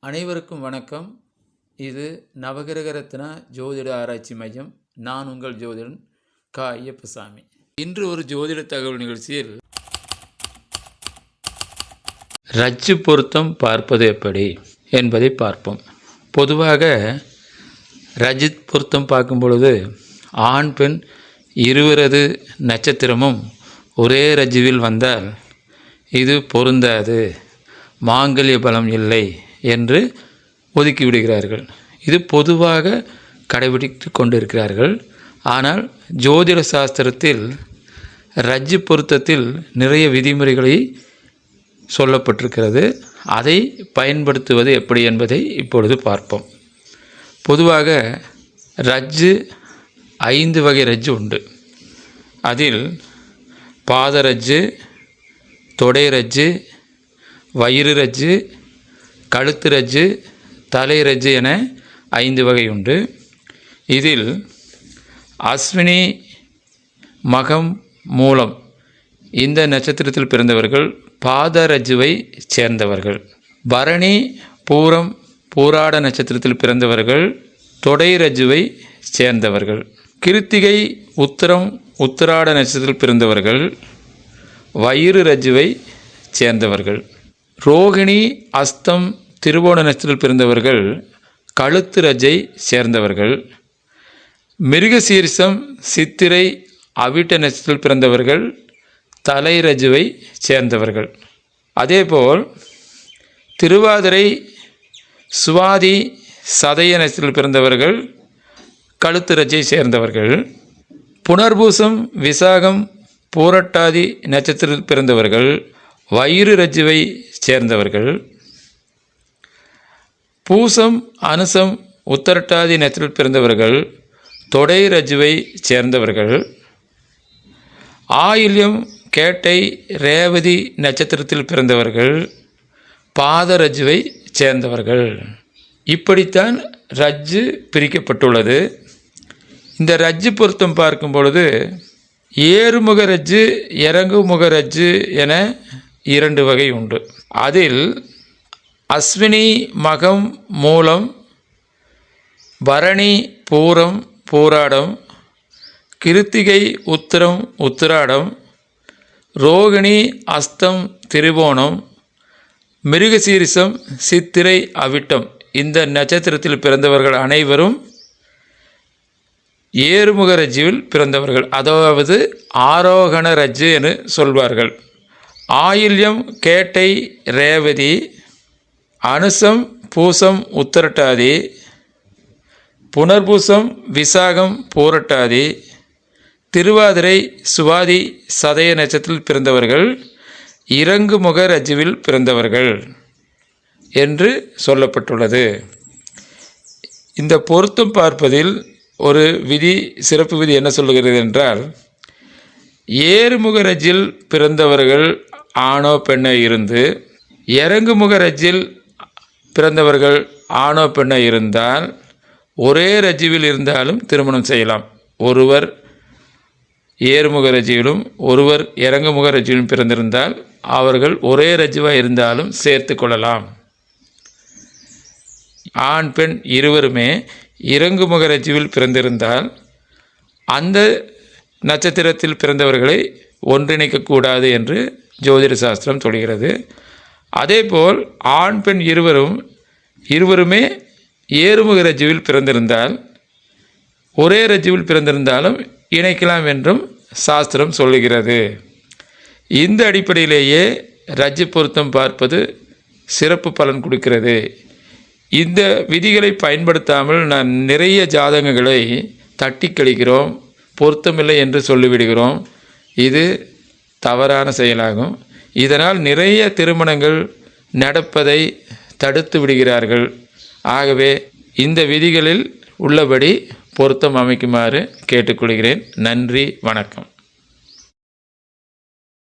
அனைவருக்கும் வணக்கம். இது நவகிரக ரத்னா ஜோதிட ஆராய்ச்சி மையம். நான் உங்கள் ஜோதிடன் கா. ஐயப்பசாமி. இன்று ஒரு ஜோதிட தகவல் நிகழ்ச்சியில் ரஜ்ஜு பொருத்தம் பார்ப்பது எப்படி என்பதை பார்ப்போம். பொதுவாக ரஜ்ஜு பொருத்தம் பார்க்கும் பொழுது ஆண் பெண் இருவரது நட்சத்திரமும் ஒரே ரஜ்ஜுவில் வந்தால் இது பொருந்தாது, மாங்கல்ய பலம் இல்லை என்று ஒதுக்கி விடுகிறார்கள். இது பொதுவாக கடைபிடித்து கொண்டிருக்கிறார்கள். ஆனால் ஜோதிட சாஸ்திரத்தில் ரஜ்ஜு பொருத்தத்தில் நிறைய விதிமுறைகளை சொல்லப்பட்டிருக்கிறது. அதை பயன்படுத்துவது எப்படி என்பதை இப்பொழுது பார்ப்போம். பொதுவாக ரஜ்ஜு 5 வகை ரஜ்ஜு உண்டு. அதில் பாத ரஜ்ஜு, தொடை ரஜ்ஜு, வயிறு ரஜ்ஜு, கழுத்து ரஜ்ஜு, தலை ரஜ்ஜு என 5 வகை உண்டு. இதில் அஸ்வினி, மகம், மூலம் இந்த நட்சத்திரத்தில் பிறந்தவர்கள் பாத ரஜ்ஜுவை சேர்ந்தவர்கள். பரணி, பூரம், பூராட நட்சத்திரத்தில் பிறந்தவர்கள் தொடை ரஜ்ஜுவை சேர்ந்தவர்கள். கிருத்திகை, உத்திரம், உத்திராட நட்சத்திரத்தில் பிறந்தவர்கள் வயிறு ரஜ்ஜுவை சேர்ந்தவர்கள். ரோகிணி, அஸ்தம், திருவோண நட்சத்திரத்தில் பிறந்தவர்கள் கழுத்து ரஜ்ஜை சேர்ந்தவர்கள். மிருகசீரிஷம், சித்திரை, அவிட்ட நட்சத்திரத்தில் பிறந்தவர்கள் தலை ரஜ்ஜுவை சேர்ந்தவர்கள். அதேபோல் திருவாதிரை, சுவாதி, சதய நட்சத்திரத்தில் பிறந்தவர்கள் கழுத்து ரஜ்ஜை சேர்ந்தவர்கள். புனர்பூசம், விசாகம், பூரட்டாதி நட்சத்திரத்தில் பிறந்தவர்கள் வயிறு ரஜ்ஜுவை சேர்ந்தவர்கள். பூசம், அனுசம், உத்தரட்டாதி நட்சத்திரத்தில் பிறந்தவர்கள் தொடை ரஜ்ஜுவை சேர்ந்தவர்கள். ஆயில்யம், கேட்டை, ரேவதி நட்சத்திரத்தில் பிறந்தவர்கள் பாத ரஜ்ஜுவை சேர்ந்தவர்கள். இப்படித்தான் ரஜ்ஜு பிரிக்கப்பட்டுள்ளது. இந்த ரஜ்ஜு பொருத்தம் பார்க்கும் பொழுது ஏறுமுக ரஜ்ஜு, இறங்குமுக ரஜ்ஜு என 2 வகை உண்டு. அதில் அஸ்வினி, மகம், மூலம், பரணி, பூரம், பூராடம், கிருத்திகை, உத்திரம், உத்திராடம், ரோகிணி, அஸ்தம், திருவோணம், மிருகசீரிஷம், சித்திரை, அவிட்டம் இந்த நட்சத்திரத்தில் பிறந்தவர்கள் அனைவரும் ஏறுமுக ரஜ்ஜுவில் பிறந்தவர்கள், அதாவது ஆரோகண ரஜ்ஜு என சொல்வார்கள். ஆயில்யம், கேட்டை, ரேவதி, அனுசம், பூசம், உத்தரட்டாதி, புனர்பூசம், விசாகம், பூரட்டாதி, திருவாதிரை, சுவாதி, சதய நட்சத்திரத்தில் பிறந்தவர்கள் இறங்குமுக ரஜ்ஜுவில் பிறந்தவர்கள் என்று சொல்லப்பட்டுள்ளது. இந்த பொருத்தம் பார்ப்பதில் ஒரு விதி, சிறப்பு விதி என்ன சொல்லுகிறது என்றால், ஏறுமுக ரஜ்ஜில் பிறந்தவர்கள் ஆணோ பெண்ணோ இருந்து இறங்குமுக ரஜ்ஜில் பிறந்தவர்கள் ஆணோ பெண்ணோ இருந்தால் ஒரே ரஜ்ஜுவில் இருந்தாலும் திருமணம் செய்யலாம். ஒருவர் ஏறுமுக ரஜ்ஜிலும் ஒருவர் இறங்குமுக ரஜ்ஜிலும் பிறந்திருந்தால் அவர்கள் ஒரே ரஜ்ஜுவாக இருந்தாலும் சேர்த்து கொள்ளலாம். ஆண் பெண் இருவருமே இறங்குமுக ரஜ்ஜுவில் பிறந்திருந்தால் அந்த நட்சத்திரத்தில் பிறந்தவர்களை ஒன்றிணைக்கக்கூடாது என்று ஜோதிட சாஸ்திரம் சொல்கிறது. அதேபோல் ஆண் பெண் இருவருமே ஏறுமுக ரஜ்ஜுவில் பிறந்திருந்தால் ஒரே ரஜ்ஜுவில் பிறந்திருந்தாலும் இணைக்கலாம் என்றும் சாஸ்திரம் சொல்லுகிறது. இந்த அடிப்படையிலேயே ரஜ்ஜு பொருத்தம் பார்ப்பது சிறப்பு பலன் கொடுக்கிறது. இந்த விதிகளை பயன்படுத்தாமல் நான் நிறைய ஜாதகங்களை தட்டி கழிக்கிறோம், பொருத்தமில்லை என்று சொல்லிவிடுகிறோம். இது தவறான செயலாகும். இதனால் நிறைய திருமணங்கள் நடப்பதை தடுத்து விடுகிறார்கள். ஆகவே இந்த விதிகளில் உள்ளபடி பொருத்தம் அமைக்குமாறு கேட்டுக்கொள்கிறேன். நன்றி, வணக்கம்.